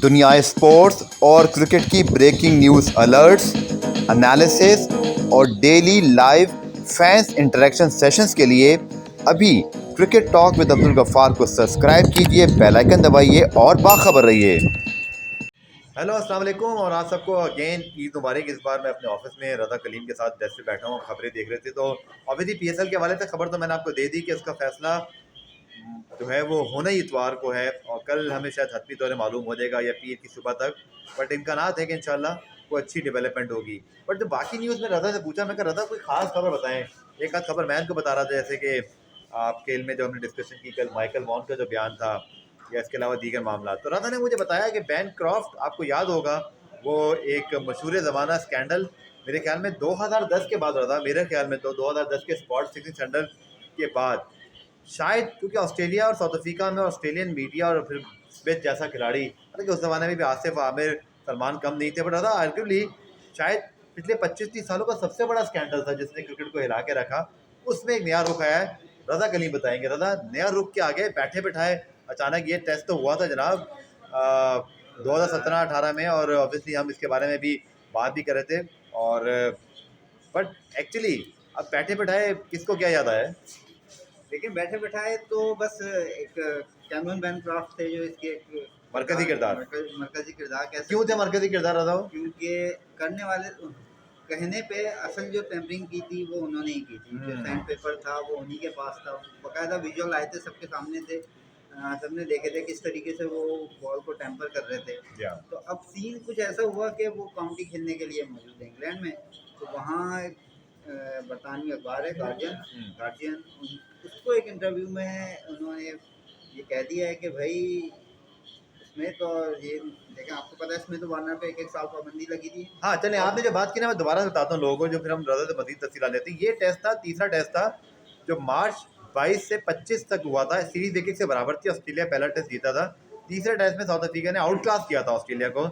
दुनिया स्पोर्ट्स और क्रिकेट की ब्रेकिंग न्यूज़ अलर्ट्स, एनालिसिस और daily live fans interaction sessions के लिए अभी cricket talk with Abdul Ghaffar को सब्सक्राइब कीजिए, बेल आइकन दबाइए और बाखबर रहिए। हेलो, अस्सलाम वालेकुम और आप सबको अगेन ईद मुबारक। इस बार मैं अपने ऑफिस में रज़ा कलीम के साथ डेस्क पे बैठा हूँ, खबरें देख रहे थे। तो ऑब्वियसली पीएसएल के हवाले से खबर तो मैंने आपको दे दी कि उसका फैसला जो है वो होना ही इतवार को है और कल हमें शायद हतमी तौर मालूम हो जाएगा या पीर की सुबह तक। बट इम्कानात है कि इंशाल्लाह वो अच्छी डेवलपमेंट होगी। बट जो बाकी न्यूज़ में रज़ा से पूछा, मैं कहा रज़ा कोई ख़ास खबर बताएं। एक आध खबर मैं इनको बता रहा था, जैसे कि आप खेल में जो हमने डिस्कशन की कल माइकल वॉन का जो बयान था या इसके अलावा दीगर मामला, तो रज़ा ने मुझे बताया कि बैन क्रॉफ्ट आपको याद होगा वो एक मशहूर ज़माना स्कैंडल मेरे ख्याल में 2010 के बाद रहा। मेरे ख्याल में तो 2010 के स्पॉट फिक्सिंग स्कैंडल के बाद शायद, क्योंकि ऑस्ट्रेलिया और साउथ अफ्रीका में ऑस्ट्रेलियन मीडिया और फिर स्मिथ जैसा खिलाड़ी, हालांकि उस ज़माने में भी आसिफ आमिर सलमान कम नहीं थे, बट रहा आर्ग्यूबली शायद पिछले 25-30 सालों का सबसे बड़ा स्कैंडल था जिसने क्रिकेट को हिला के रखा। उसमें एक नया रुख आया है, रज़ा कलीम बताएंगे। रज़ा, नया रुख के आगे बैठे बैठाए अचानक ये टेस्ट तो हुआ था जनाब 2017-18 में, और ऑब्वियसली हम इसके बारे में भी बात भी कर रहे थे। और बट एक्चुअली अब बैठे बैठाए किसको क्या याद आया है? लेकिन बैठे बैठाए तो बस एक कैमरन बैनक्रॉफ्ट थे जो इसके एक मरकजी किरदार। मरकजी किरदार कैसे क्यों थे मरकजी किरदार रहा हो? क्योंकि करने वाले कहने पे असल जो टेम्परिंग की थी वो उन्होंने ही की थी। जो सैंड पेपर था वो उन्हीं के पास था, बाकायदा विजुअल आए थे, सबके सामने थे, सबने देखे थे किस तरीके से वो बॉल को टेम्पर कर रहे थे। तो अब सीन कुछ ऐसा हुआ कि वो काउंटी खेलने के लिए मौजूद है इंग्लैंड में। तो वहाँ बरतानवी अखबार है गार्जियन, उसको एक इंटरव्यू में उन्होंने ये कह दिया है कि भाई स्मिथ और ये लेकिन आपको पता है स्मिथ वार्नर पे एक साल पाबंदी लगी थी। हाँ, चलें, आपने जो बात की ना मैं दोबारा बताता हूँ लोगों को, जो फिर हम रज़ा से मज़ीद तफसीलात लेते हैं। ये टेस्ट था, तीसरा टेस्ट था जो मार्च 22 से 25 तक हुआ था। सीरीज एक से बराबर थी, ऑस्ट्रेलिया पहला टेस्ट जीता था। तीसरे टेस्ट में साउथ अफ्रीका ने आउट क्लास किया था ऑस्ट्रेलिया को,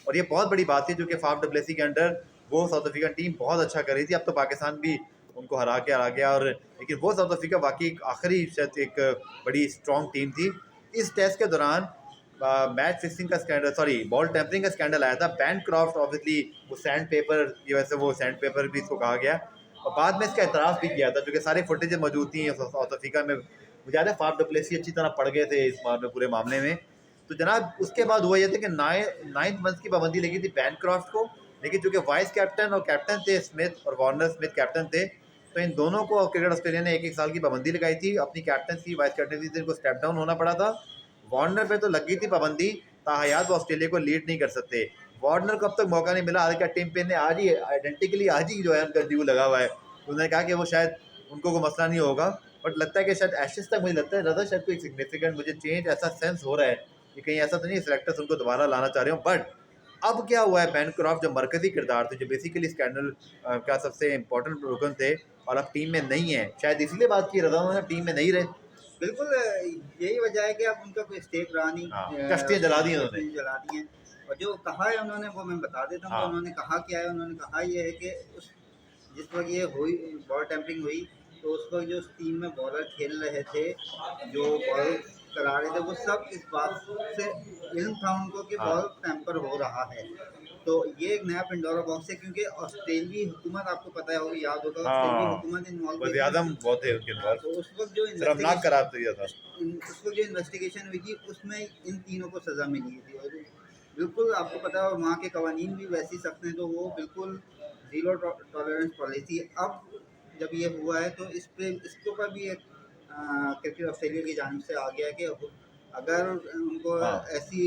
और ये बहुत बड़ी बात थी जो कि फाफ डुप्लेसी के अंडर वो साउथ अफ्रीकन टीम बहुत अच्छा कर रही थी। अब तो पाकिस्तान भी उनको हरा गया, और लेकिन वो साउथ अफ्रीका वाकई आखिरी शायद एक बड़ी स्ट्रॉन्ग टीम थी। इस टेस्ट के दौरान मैच फिक्सिंग का स्कैंडल, सॉरी बॉल टेम्परिंग का स्कैंडल आया था। बैनक्रॉफ्ट ऑब्वियसली वो सैंड पेपर की वजह से, वो सैंड पेपर भी इसको कहा गया, और बाद में इसका एतराफ़ भी किया था, क्योंकि सारी फुटेज मौजूद थी साउथ अफ्रीका में। मुझे याद है फाफ डुप्लेसी अच्छी तरह पड़ गए थे इस बार में पूरे मामले में। तो जनाब उसके बाद हुआ यह था कि 9 मंथ की पाबंदी लगी थी बैनक्रॉफ्ट को, लेकिन चूँकि वाइस कैप्टन और कैप्टन थे स्मिथ और वार्नर, स्मिथ कैप्टन थे, तो इन दोनों को क्रिकेट ऑस्ट्रेलिया ने 1-1 साल की पाबंदी लगाई थी। अपनी कैप्टनसी, वाइस कैप्टनसी से इनको स्टेप डाउन होना पड़ा था। वार्नर पे तो लगी थी पाबंदी, ताहयात वो ऑस्ट्रेलिया को लीड नहीं कर सकते। वार्नर को अब तक मौका नहीं मिला, हालांकि टीम पे ने आज ही आइडेंटिकली आज ही जो है उनका ड्यू लगा हुआ है। उन्होंने कहा कि वो शायद उनको कोई मसला नहीं होगा, बट लगता है कि शायद एशेज तक मुझे लगता है ज़्यादा शायद कोई सिग्निफिकेंट मुझे चेंज ऐसा सेंस हो रहा है कि कहीं ऐसा तो नहीं सेलेक्टर्स उनको दोबारा लाना चाह रहे हो। बट अब क्या हुआ है, बैनक्रॉफ्ट जो मरकजी किरदार थे, जो बेसिकली स्कैंडल का सबसे इंपॉर्टेंट रुकन थे, और अब टीम में नहीं है, शायद इसीलिए बात की रहा हूँ, टीम में नहीं रहे। बिल्कुल यही वजह है कि अब उनका कोई स्टेक रहा नहीं। कश्तियाँ जला दी उन्होंने, जला दी हैं। और जो कहा है उन्होंने वो मैं बता देता हूँ। उन्होंने कहा क्या है, उन्होंने कहा ये है कि उस जिस वक्त ये हुई बॉल टेम्परिंग हुई, तो उस वक्त जो उस टीम में बॉलर खेल रहे थे, जो बॉल करा रहे थे, वो सब इस बात से इल्म था उनको कि बॉल टेम्पर हो रहा है। तो ये एक नया पिंडोरा बॉक्स है, क्योंकि ऑस्ट्रेलियाई हुकूमत, आपको पता है होगा, याद होगा, ऑस्ट्रेलियाई हुकूमत इन्वॉल्व थी। तो उस वक्त जो इन्वेस्टिगेशन हुई थी उसमें इन तीनों को सज़ा मिली थी। और बिल्कुल आपको पता है, और वहाँ के कवानीन भी वैसे ही सख्त हैं, तो वो बिल्कुल ज़ीरो टॉलरेंस पॉलिसी। अब जब ये हुआ है तो इसके ऊपर भी एक क्रिकेट ऑस्ट्रेलिया की जानिब से आ गया कि अगर उनको ऐसी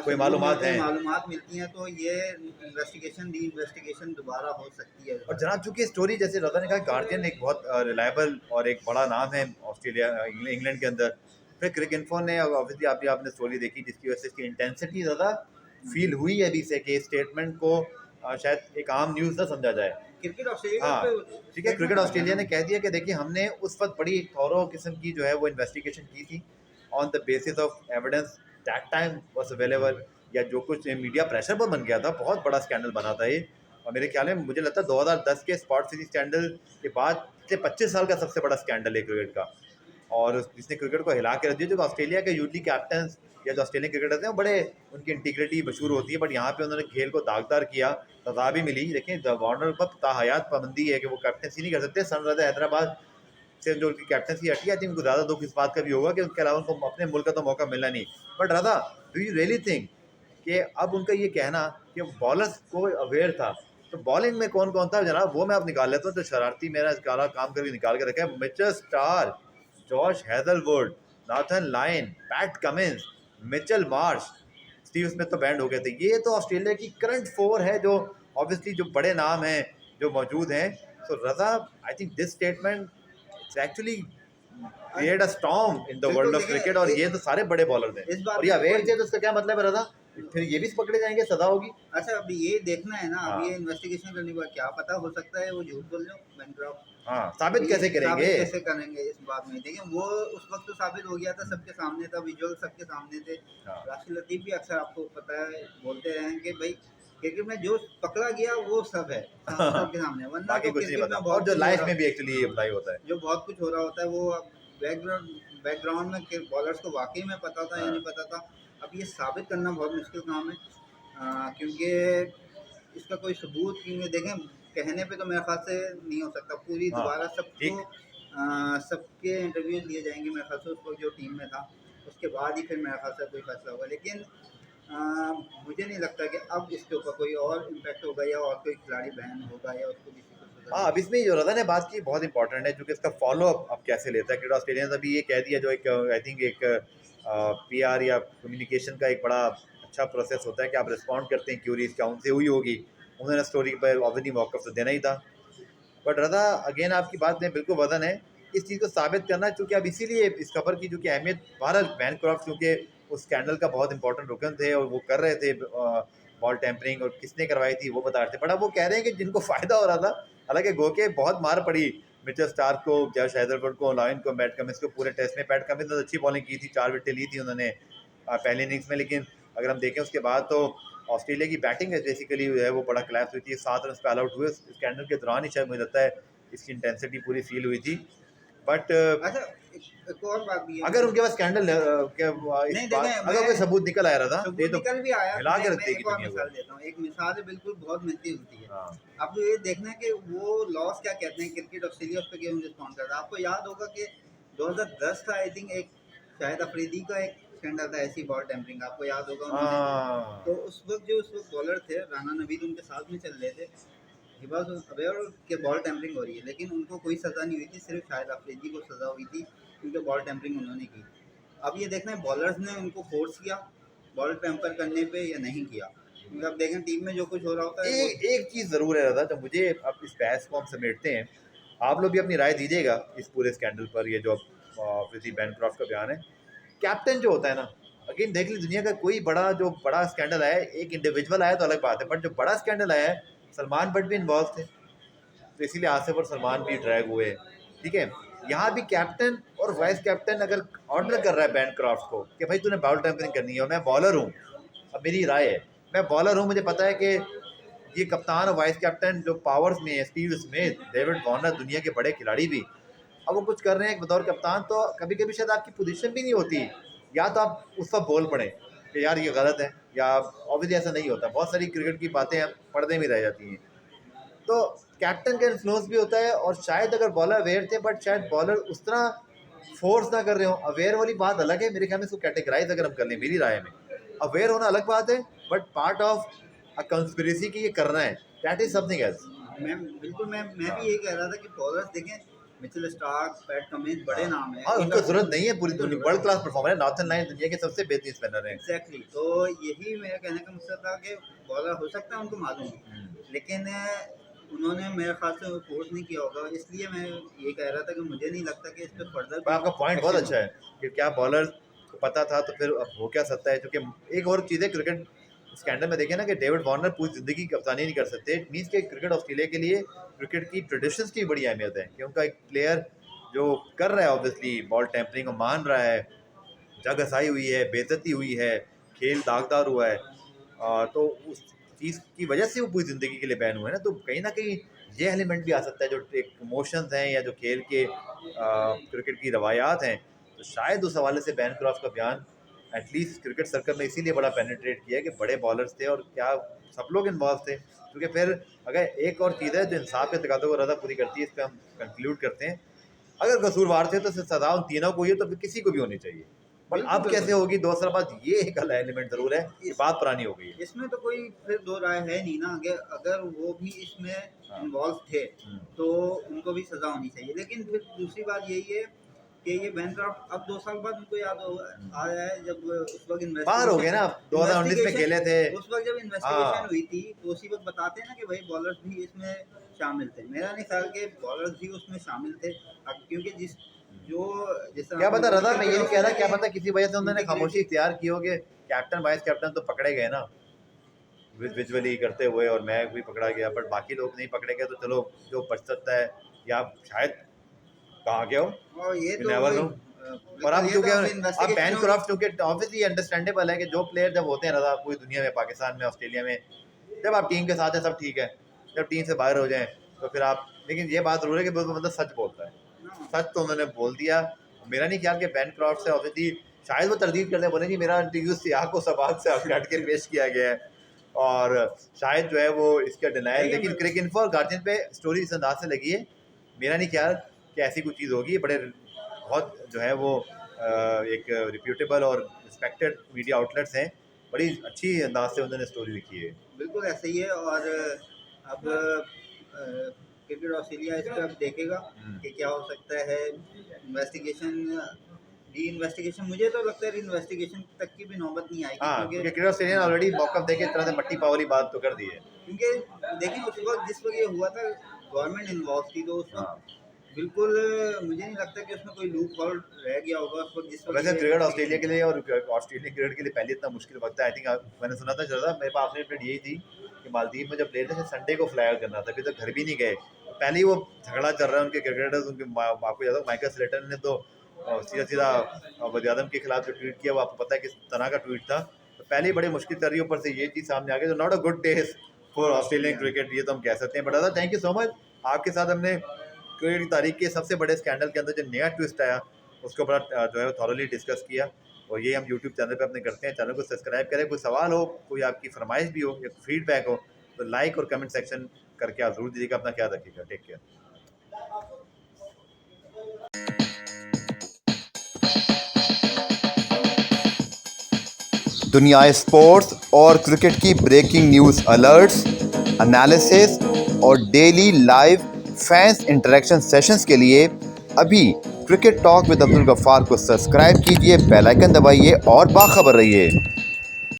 कोई मालूमात मिलती हैं तो ये इन्वेस्टिगेशन दोबारा हो सकती है। और जनाब चूँकि स्टोरी जैसे रज़ा ने कहा, गार्जियन एक बहुत रिलायबल और एक बड़ा नाम है ऑस्ट्रेलिया इंग्लैंड के अंदर। फिर क्रिक इन्फो ने ऑब्वियसली आपने स्टोरी देखी, जिसकी वजह से इसकी इंटेंसिटी ज़्यादा फील हुई है अभी से कि स्टेटमेंट को शायद एक आम न्यूज़ ना समझा जाए। क्रिकेट ऑस्ट्रेलिया ठीक है, क्रिकेट ऑस्ट्रेलिया ने कह दिया कि देखिए हमने उस वक्त बड़ी थॉरो किस्म की जो है वो इन्वेस्टिगेशन की थी on the basis of evidence that time was available, या जो कुछ मीडिया प्रेशर पर बन गया था, बहुत बड़ा स्कैंडल बना था ये। और मेरे ख्याल में मुझे लगता है 2010 के स्पॉट फिक्सिंग स्कैंडल के बाद पिछले 25 साल का सबसे बड़ा स्कैंडल है क्रिकेट का। और जिसने क्रिकेट को हिला के रख दिया। जो ऑस्ट्रेलिया के यूजली कैप्टन या जो ऑस्ट्रेलियन क्रिकेटर्स हैं वो बड़े उनकी इंटीग्रिटी मशहूर होती है, बट यहाँ पे उन्होंने खेल को दागदार किया, सजा भी मिली। लेकिन वार्नर पर ताहयात पाबंदी है कि वो कैप्टनसी नहीं कर सकते। सनराइजर हैदराबाद से जो उनकी कैप्टनसी हटी, आई थिंक उनको ज़्यादा दुख इस बात का भी होगा कि उनके अलावा उनको अपने मुल्क का तो मौका मिलना नहीं। But Radha, do you really think कि अब उनका ये कहना कि बॉलर्स को अवेयर था, तो बॉलिंग में कौन कौन था जनाब, वो मैं अब निकाल लेता हूँ। जो शरारती मेरा काला काम करके निकाल के रखा है: Mitchell star, Josh Hazlewood, Nathan line, PAT Cummins, Mitchell Marsh, Steve Smith तो बैंड हो गए थे। ये तो ऑस्ट्रेलिया की करंट फोर है, जो ऑब्वियसली जो बड़े नाम हैं जो मौजूद हैं। So Raza, I think this statement actually create a storm in the world बिल्कुल ऑफ क्रिकेट। और देखिए, ये तो सारे बड़े बॉलर थे, इस बात और ये में अवेयर थे, तो इसका क्या मतलब है रजा? फिर ये भी पकड़े जाएंगे, सजा होगी। अच्छा, अभी ये देखना है ना, हाँ अब ये इन्वेस्टिगेशन करने के बाद क्या पता, हो सकता है वो झूठ बोल रहे हो बैनक्रॉफ्ट। हाँ, साबित कैसे करेंगे? साबित कैसे करेंगे इस बात में? देखिए वो उस वक्त तो साबित हो गया था, सबके सामने था, विजुअल सबके सामने थे। हाँ, राशिद लतीफ़ भी अक्सर आपको पता है बोलते रहे हैं कि भाई क्रिकेट में जो पकड़ा गया वो सब है, सबके सामने, वरना बाकी तो कुछ नहीं क्रिकेट पता। में और बहुत जो कुछ हो लाइफ रहा, में भी एक्चुअली ये अप्लाई होता है। जो बहुत कुछ हो रहा होता है वो अब बैकग्राउंड में बॉलर्स को वाकई में पता था या हाँ, नहीं पता था। अब ये साबित करना बहुत मुश्किल काम है, क्योंकि इसका कोई सबूत, क्योंकि देखें कहने पे तो मेरे ख्याल से नहीं हो सकता। पूरी हाँ, दोबारा सबको ठीक। सबके इंटरव्यूज लिए जाएंगे मेरे ख्याल से उस वक्त जो टीम में था, उसके बाद ही फिर मेरे ख्याल से कोई फैसला होगा। लेकिन मुझे नहीं लगता कि अब इसके ऊपर कोई और इम्पैक्ट होगा या और कोई खिलाड़ी बैन होगा या उसको किसी को सजा हाँ, अब मिलेगी। इसमें जो रजा ने बात की बहुत इंपॉर्टेंट है, क्योंकि इसका फॉलो अप अब कैसे लेता है क्रिकेट। ऑस्ट्रेलिया ने अभी ये कह दिया, जो एक आई थिंक एक पीआर या कम्युनिकेशन का एक बड़ा अच्छा प्रोसेस होता है कि आप रिस्पॉन्ड करते हैं क्यूरीज, क्या उनसे हुई होगी। उन्होंने स्टोरी पर ऑब्वियसली मौक़िफ़ तो देना ही था। बट रज़ा, अगेन आपकी बात में बिल्कुल वजन है इस चीज़ को साबित करना, चूँकि अब इसीलिए इस खबर की जो कि अहमियत, बहरहाल बैनक्रॉफ्ट क्योंकि उस स्कैंडल का बहुत इंपॉर्टेंट रुकन थे और वो कर रहे थे बॉल टैंपरिंग, और किसने करवाई थी वो बता रहे थे। बट अब वो कह रहे हैं कि जिनको फ़ायदा हो रहा था, हालांकि गो के बहुत मार पड़ी मिचेल स्टार्क को, जॉश हेजलवुड को, लायन को, पैट कमिंस को। पूरे टेस्ट में पैट कमिंस ने अच्छी बॉलिंग की थी, 4 विकेटें ली थी उन्होंने पहले इनिंग्स में। लेकिन अगर हम देखें उसके बाद तो ऑस्ट्रेलिया की बैटिंग बेसिकली जो है वो बड़ा क्लैश हुई थी। 7 रन पे ऑल आउट हुए। स्कैंडल के दौरान ही शायद मुझे लगता है इसकी इंटेंसिटी पूरी फील हुई थी। बट अच्छा, एक और बात भी है, अगर उनके पास स्कैंडल इस नहीं बात, देखें, अगर कोई सबूत निकल आया था, ये सबूत तो निकल भी आया तो हिला के रख मैं देगी एक और दुनिया मिसाल को। देता हूँ। एक मिसाल है बिल्कुल बहुत मिलती जुलती है। हाँ, आपको ये देखना है कि वो लॉस क्या कहते हैं, क्रिकेट ऑस्ट्रेलिया उस पर क्यों रिस्पॉन्ड करता है। आपको याद होगा कि 2010 था आई थिंक, एक शायद अफरीदी का एक स्कैंडल था ऐसी बॉल टेम्परिंग, आपको याद होगा उन्होंने। हाँ, तो उस वक्त जो उस वक्त बॉलर थे राना नवीद उनके साथ में चल रहे थे, ही वॉज अवेयर कि बॉल टेम्परिंग हो रही है, लेकिन उनको कोई सज़ा नहीं हुई थी, सिर्फ शायद अफरीदी को सज़ा हुई थी क्योंकि बॉल टेम्परिंग उन्होंने की। अब ये देखना है बॉलर्स ने उनको फोर्स किया बॉल टेम्पर करने पे या नहीं किया, क्योंकि अब देखें टीम में जो कुछ हो रहा होता है वो। एक चीज़ ज़रूर है दादा, तो मुझे अब इस बहस को हम समेटते हैं। आप लोग भी अपनी राय दीजिएगा इस पूरे स्कैंडल पर। ये जो ऑब्वियसली बैनक्रॉफ्ट का बयान है, कैप्टन जो होता है ना, अगेन देख ली दुनिया का कोई बड़ा स्कैंडल आया है, एक इंडिविजुअल आया तो अलग बात है, बट जो बड़ा स्कैंडल आया है, सलमान बट भी इन्वॉल्व थे, तो इसीलिए आसिफ और सलमान भी ड्रैग हुए। ठीक है, यहाँ भी कैप्टन और वाइस कैप्टन अगर ऑर्डर कर रहा है बैनक्रॉफ्ट को कि भाई तूने बॉल टेम्परिंग करनी है, और मैं बॉलर हूँ, अब मेरी राय है, मैं बॉलर हूँ, मुझे पता है कि ये कप्तान और वाइस कैप्टन जो पावर्स में है, स्टीव स्मिथ, डेविड वार्नर, दुनिया के बड़े खिलाड़ी भी, अब वो कुछ कर रहे हैं बतौर कप्तान, तो कभी कभी शायद आपकी पोजीशन भी नहीं होती, या तो आप उस वक्त बोल पड़े कि यार ये गलत है, या ऑब्वियसली ऐसा नहीं होता। बहुत सारी क्रिकेट की बातें पर्दे में रह जाती हैं। तो कैप्टन का इन्फ्लुएंस भी होता है, और शायद अगर बॉलर अवेयर थे, बट शायद बॉलर उस तरह फोर्स ना कर रहे हो। अवेयर वाली बात अलग है, मेरे ख्याल में इसको कैटेगराइज अगर हम कर लें, मेरी राय में अवेयर होना अलग बात है, but part of a conspiracy की ये करना है, दैट इज समथिंग एल्स। मैं बिल्कुल मैं हाँ, भी यही कह रहा था कि बॉलर्स देखें, मिचेल स्टार्क, पैट कमिंस बड़े हाँ, नाम है, हाँ, उनको उनका जरूरत नहीं है, पूरी उनको दुनिया जरूरत वर्ल्ड नहीं क्लास है। परफॉर्मर है, नॉर्थन लाइन दुनिया के सबसे बेहतरीन स्पिनर हैं। एग्जैक्टली, तो यही मेरा कहने का मकसद था कि बॉलर हो सकता है उनको मालूम हो, लेकिन उन्होंने मेरे ख्याल से फोर्स नहीं किया होगा, इसलिए मैं ये कह रहा था कि मुझे नहीं लगता कि इस पर फर्दर पर कोई आपका पॉइंट बहुत एक्शन अच्छा है होगा। कि क्या बॉलर को पता था, तो फिर अब हो क्या सकता है। क्योंकि एक और चीज़ है क्रिकेट स्कैंडल में, देखें ना कि डेविड वार्नर पूरी ज़िंदगी कप्तानी नहीं कर सकते। इट मीन्स कि क्रिकेट ऑस्ट्रेलिया के लिए क्रिकेट की ट्रेडिशंस की बड़ी अहमियत है, कि उनका एक प्लेयर जो कर रहा है ऑब्वियसली बॉल टैंपरिंग को मान रहा है, जग हसाई हुई है, बेइज्जती हुई है, खेल दागदार हुआ है, तो उस चीज़ की वजह से वो पूरी ज़िंदगी के लिए बैन हुए हैं ना। तो कहीं ना कहीं ये एलिमेंट भी आ सकता है जो एक इमोशंस हैं या जो खेल के क्रिकेट की रवायात हैं, तो शायद उस हवाले से बैनक्रॉफ्ट का बयान एटलीस्ट क्रिकेट सर्कल में इसीलिए बड़ा पेनिट्रेट किया है कि बड़े बॉलर्स थे और क्या सब लोग इन्वॉल्व थे, क्योंकि फिर अगर एक और चीज़ है जो इंसाफ के तकाज़ों को रदा पूरी करती है, इस पर हम कंक्लूड करते हैं, अगर कसूरवार थे तो सज़ा उन तीनों को ही है, तो फिर किसी को भी होनी चाहिए। पर बिल्कुल, अब कैसे बिल्कुल। होगी दूसरा बात, ये एक एलिमेंट ज़रूर है कि बात पुरानी हो गई है। इसमें तो कोई फिर दो राय है नहीं ना, अगर अगर वो भी इसमें हाँ। इन्वॉल्व थे हम्म। तो उनको भी सज़ा होनी चाहिए। लेकिन फिर दूसरी बात यही है कि ये बैनक्रॉफ्ट अब 2 साल बाद उनको याद हो आया है, जब उस वक़्त बाहर हो गए ना, 2019 में खेले थे। उस वक़्त जब हाँ। इन्वेस्टिगेशन हुई थी, तो उसी वक़्त बताते हैं ना कि भाई बॉलर्स भी इसमें शामिल थे। मेरा नहीं ख्याल कि बॉलर्स भी उसमें शामिल थे, अब क्योंकि जिस तरह क्या पता आपने रजा, बोला मैं कि ये नहीं कह रहा, क्या पता किसी वजह से उन्होंने इंटीग्रेटेड खामोशी इख्तियार की हो कि कैप्टन वाइस कैप्टन तो पकड़े गए ना विजुअली करते हुए, और मैं भी पकड़ा गया, बट बाकी लोग नहीं पकड़े गए, तो चलो जो बच सकता है, या शायद कहाँ गया हो, और ये you तो never know। और अब ये क्योंकि तो अब इन्वेस्टिगेशन बैनक्रॉफ्ट चूंकि ऑब्वियसली अंडरस्टैंडेबल है कि जो प्लेयर जब होते हैं रजा पूरी दुनिया में, पाकिस्तान में, ऑस्ट्रेलिया में, जब आप टीम के साथ हैं सब ठीक है, जब टीम से बाहर हो जाएं तो फिर आप, लेकिन ये बात जरूर है कि वो मतलब सच बोलता है, सच तो उन्होंने बोल दिया। मेरा नहीं ख्याल कि बैनक्रॉफ्ट से ऑब्वियसली शायद वो तरदीद करते बोले जी मेरा इंटरव्यू सियाह को सवाल से काट के पेश किया गया है, और शायद जो है वो इसका डिनायल, लेकिन क्रिक इन्फो और गार्जियन पे स्टोरी इस अंदाज से लगी है, मेरा नहीं ख्याल कि ऐसी कोई चीज़ होगी। बड़े बहुत जो है वो एक रिप्यूटेबल और रिस्पेक्टेड मीडिया आउटलेट्स हैं, बड़ी अच्छी अंदाज से उन्होंने स्टोरी लिखी है। बिल्कुल ऐसा ही है। और अब क्रिकेट ऑस्ट्रेलिया इस पर अब देखेगा कि क्या हो सकता है। इन्वेस्टिगेशन मुझे तो लगता है इन्वेस्टिगेशन तक की भी नौबत नहीं आएगी, हाँ, क्योंकि क्रिकेट ऑस्ट्रेलिया ने ऑलरेडी मौका देके तरह से मट्टी पाव वाली बात तो कर दी है। क्योंकि देखिए उस वक्त जिस वक्त ये हुआ था गवर्नमेंट इन्वॉल्व थी, तो उस हाँ। वक्त बिल्कुल मुझे नहीं लगता कि उसमें कोई लूप होल रह गया होगा उस वक्त जिस वक्त वैसे क्रिकेट ऑस्ट्रेलिया के लिए और ऑस्ट्रेलियन क्रिकेट के लिए पहले इतना मुश्किल वक्त है, आई थिंक मैंने सुना था चला, मेरे पास अपनी अपडेट यही थी कि मालदीव में जब प्लेयर थे संडे को फ्लाई आउट करना था, अभी तक घर भी नहीं गए, पहले ही वो झगड़ा चल रहा है उनके क्रिकेटर्स, उनके आपको याद हो माइकल स्लेटन ने तो सीधा सीधा वज़ीर आज़म के खिलाफ जो ट्वीट किया वो आपको पता है किस तरह का ट्वीट था, तो पहले ही बड़ी मुश्किल कर रही है, ऊपर से ये चीज़ सामने आ गई, तो not a good days for Australian cricket, ये तो हम कह सकते हैं। बट दादा थैंक यू सो मच, आपके साथ हमने क्रिकेट की तारीख के सबसे बड़े स्कैंडल के अंदर जो नया ट्विस्ट आया उसके ऊपर जो है थॉरली डिस्कस किया, और ये हम यूट्यूब चैनल पे अपने करते हैं। चैनल को सब्सक्राइब करें, कोई सवाल हो, कोई आपकी फरमाइश भी हो या फीडबैक हो तो लाइक और कमेंट सेक्शन करके आप जरूर दीजिएगा। अपना ख्याल रखिएगा, टेक केयर। दुनिया स्पोर्ट्स और क्रिकेट की ब्रेकिंग न्यूज़, अलर्ट्स, एनालिसिस और daily live fans interaction sessions के लिए अभी cricket talk with Abdul Ghaffar को सब्सक्राइब कीजिए, बेल आइकन दबाइए और बाखबर रहिए।